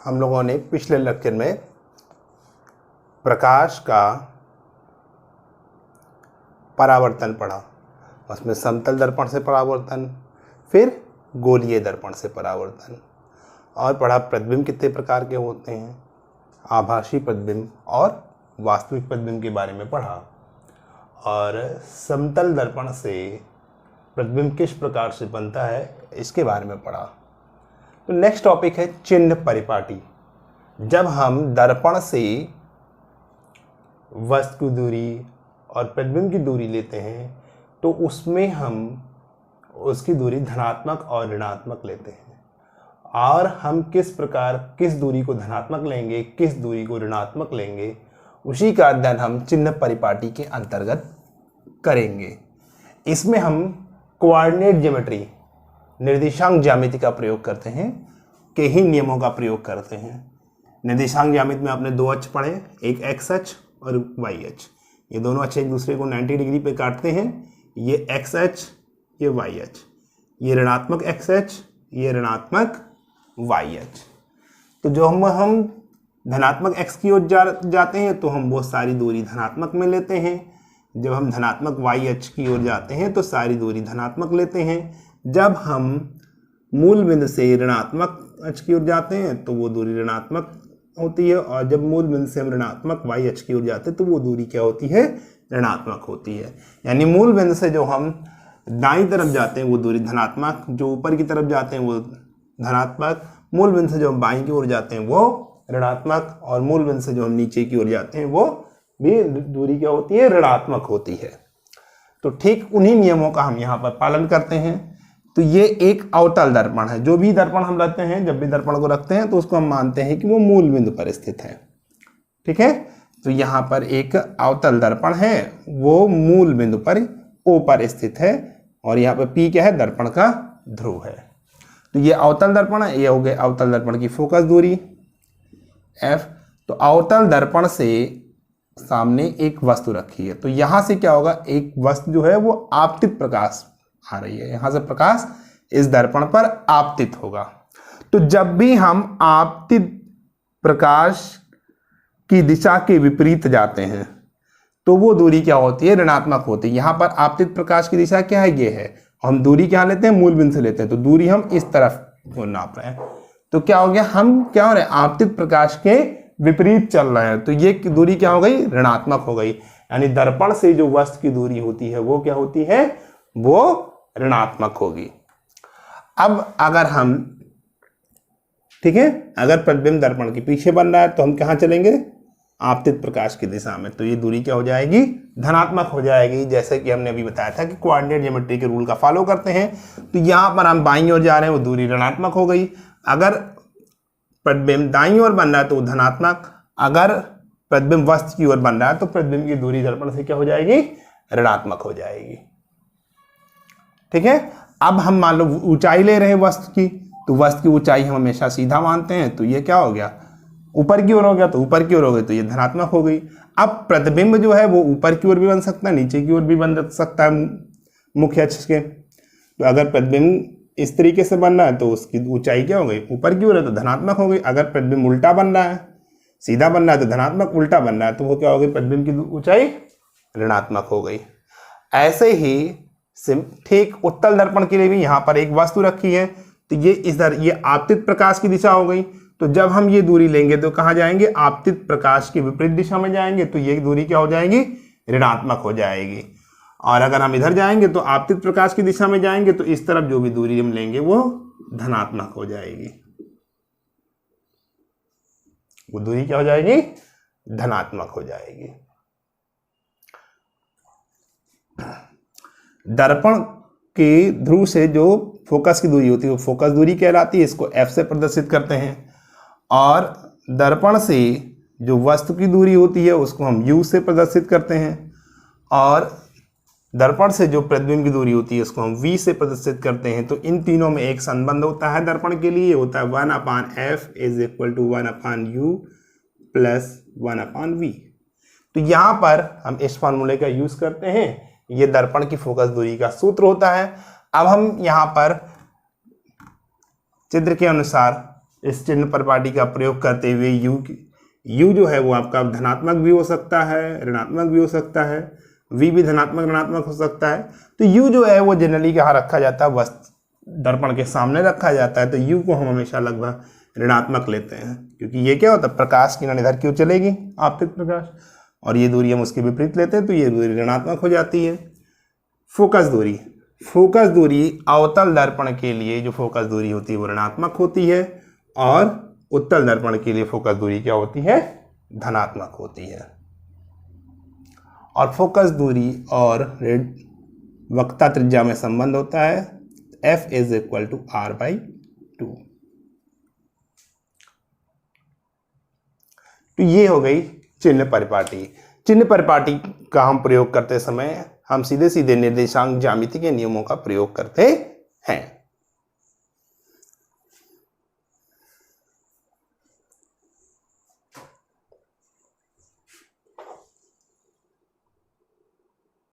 हम लोगों ने पिछले लेक्चर में प्रकाश का परावर्तन पढ़ा। उसमें समतल दर्पण से परावर्तन, फिर गोलीय दर्पण से परावर्तन, और पढ़ा प्रतिबिंब कितने प्रकार के होते हैं, आभासी प्रतिबिंब और वास्तविक प्रतिबिंब के बारे में पढ़ा, और समतल दर्पण से प्रतिबिंब किस प्रकार से बनता है इसके बारे में पढ़ा। तो नेक्स्ट टॉपिक है चिन्ह परिपाटी। जब हम दर्पण से वस्तु की दूरी और प्रतिबिंब की दूरी लेते हैं तो उसमें हम उसकी दूरी धनात्मक और ऋणात्मक लेते हैं, और हम किस प्रकार किस दूरी को धनात्मक लेंगे, किस दूरी को ऋणात्मक लेंगे, उसी का अध्ययन हम चिन्ह परिपाटी के अंतर्गत करेंगे। इसमें हम कोऑर्डिनेट ज्योमेट्री, निर्देशांक ज्यामिति का प्रयोग करते हैं, के ही नियमों का प्रयोग करते हैं। निर्देशांक ज्यामिति में आपने दो अक्ष पढ़े, एक एक्स अक्ष और वाई अक्ष। ये दोनों अक्ष एक दूसरे को 90 डिग्री पे काटते हैं। ये एक्स अक्ष, ये वाई अक्ष, ये ऋणात्मक एक्स अक्ष, ये ऋणात्मक वाई अक्ष। तो जो हम धनात्मक एक्स की ओर जाते हैं तो हम वो सारी दूरी धनात्मक में लेते हैं। जब हम धनात्मक वाई अक्ष की ओर जाते हैं तो सारी दूरी धनात्मक लेते हैं। जब हम मूल बिंदु से ऋणात्मक अक्ष की ओर जाते हैं तो वो दूरी ऋणात्मक होती है, और जब मूल बिंदु से हम ऋणात्मक वाई अक्ष की ओर जाते हैं तो वो दूरी क्या होती है, ऋणात्मक होती है। यानी मूल बिंदु से जो हम दाईं तरफ जाते हैं वो दूरी धनात्मक, जो ऊपर की तरफ जाते हैं वो धनात्मक, मूल बिंदु से जो हम बाईं की ओर जाते हैं वो ऋणात्मक, और मूल बिंदु से जो हम नीचे की ओर जाते हैं वो भी दूरी क्या होती है, ऋणात्मक होती है। तो ठीक उन्हीं नियमों का हम यहाँ पर पालन करते हैं। तो ये एक अवतल दर्पण है। जो भी दर्पण हम रखते हैं, जब भी दर्पण को रखते हैं तो उसको हम मानते हैं कि वो मूल बिंदु पर स्थित है। ठीक है, तो यहाँ पर एक अवतल दर्पण है, वो मूल बिंदु पर ओ पर स्थित है, और यहाँ पर पी क्या है, दर्पण का ध्रुव है। तो ये अवतल दर्पण है, ये हो गए अवतल दर्पण की फोकस दूरी एफ। तो अवतल दर्पण से सामने एक वस्तु रखी है, तो यहां से क्या होगा, एक वस्तु जो है वो आपतित प्रकाश आ रही है, यहां से प्रकाश इस दर्पण पर आपतित होगा। तो जब भी हम आपतित प्रकाश की दिशा के विपरीत जाते हैं तो वो दूरी क्या होती है, ऋणात्मक होती है। यहां पर आपतित प्रकाश की दिशा क्या है, ये है। हम दूरी क्या लेते हैं, मूल बिंदु से लेते हैं, तो दूरी हम इस तरफ को नाप रहे हैं। तो क्या हो गया, हम क्या हो रहे हैं, आपतित प्रकाश के विपरीत चल रहे हैं, तो ये दूरी क्या हो गई, ऋणात्मक हो गई। यानी दर्पण से जो वस्तु की दूरी होती है वो क्या होती है, वो ऋणात्मक होगी। अब अगर हम, ठीक है, अगर प्रतिबिंब दर्पण के पीछे बन रहा है तो हम कहाँ चलेंगे, आपतित प्रकाश की दिशा में, तो ये दूरी क्या हो जाएगी, धनात्मक हो जाएगी। जैसे कि हमने अभी बताया था कि कोऑर्डिनेट ज्योमेट्री के रूल का फॉलो करते हैं, तो यहाँ पर हम बाईं ओर जा रहे हैं, वो दूरी ऋणात्मक हो गई। अगर प्रतिबिंब दाईं ओर बन रहा है तो वो धनात्मक, अगर प्रतिबिंब वस्तु की ओर बन रहा है तो प्रतिबिंब की दूरी दर्पण से क्या हो जाएगी, ऋणात्मक हो जाएगी। ठीक है, अब हम मान लो ऊंचाई ले रहे हैं वस्तु की, तो वस्तु की ऊंचाई हम हमेशा सीधा मानते हैं, तो ये क्या हो गया, ऊपर की ओर हो गया, तो ऊपर की ओर हो गई तो ये धनात्मक हो गई। अब प्रतिबिंब जो है वो ऊपर की ओर भी बन सकता है, नीचे की ओर भी बन सकता है मुख्य अक्ष के। तो अगर प्रतिबिंब इस तरीके से बन रहा है तो उसकी ऊंचाई क्या हो गई, ऊपर की ओर है तो धनात्मक हो गई। अगर प्रतिबिंब उल्टा बन रहा है, सीधा बन रहा है तो धनात्मक, उल्टा बन रहा है तो वो क्या हो गई, प्रतिबिंब की ऊंचाई ऋणात्मक हो गई। ऐसे ही ठीक उत्तल दर्पण के लिए भी यहाँ पर एक वस्तु रखी है, तो ये इधर ये आपतित प्रकाश की दिशा हो गई। तो जब हम ये दूरी लेंगे तो कहाँ जाएंगे, आपतित प्रकाश की विपरीत दिशा में जाएंगे, तो ये दूरी क्या हो जाएगी, ऋणात्मक हो जाएगी। और अगर हम इधर जाएंगे तो आपतित प्रकाश की दिशा में जाएंगे, तो इस तरफ जो भी दूरी हम लेंगे वो धनात्मक हो जाएगी, वो दूरी क्या हो जाएगी, धनात्मक हो जाएगी। दर्पण के ध्रुव से जो फोकस की दूरी होती है वो फोकस दूरी कहलाती है, इसको एफ से प्रदर्शित करते हैं। और दर्पण से जो वस्तु की दूरी होती है उसको हम यू से प्रदर्शित करते हैं, और दर्पण से जो प्रतिबिंब की दूरी होती है उसको हम वी से प्रदर्शित करते हैं। तो इन तीनों में एक संबंध होता है दर्पण के लिए, होता है 1/f is equal to 1/u plus 1/v। तो यहाँ पर हम इस फॉर्मूले का यूज करते हैं, ये दर्पण की फोकस दूरी का सूत्र होता है। अब हम यहाँ पर चित्र के अनुसार इस चिन्ह परिपाटी का प्रयोग करते हुए u जो है वो आपका धनात्मक भी हो सकता है, ऋणात्मक भी हो सकता है, v भी धनात्मक ऋणात्मक हो सकता है। तो u जो है वो जनरली कहाँ रखा जाता है, दर्पण के सामने रखा जाता है। तो u को हम हमेशा लगभग ऋणात्मक लेते हैं, क्योंकि ये क्या होता है, प्रकाश किरण इधर क्यों चलेगी, आपतित प्रकाश, और ये दूरी हम उसके विपरीत लेते हैं तो ये दूरी ऋणात्मक हो जाती है। फोकस दूरी, फोकस दूरी अवतल दर्पण के लिए जो फोकस दूरी होती है वो ऋणात्मक होती है, और उत्तल दर्पण के लिए फोकस दूरी क्या होती है, धनात्मक होती है। और फोकस दूरी और वक्रता त्रिज्या में संबंध होता है F = R/2। तो ये हो गई चिन्ह परिपाटी। चिन्ह परिपाटी का हम प्रयोग करते समय हम सीधे सीधे निर्देशांक ज्यामिति के नियमों का प्रयोग करते हैं।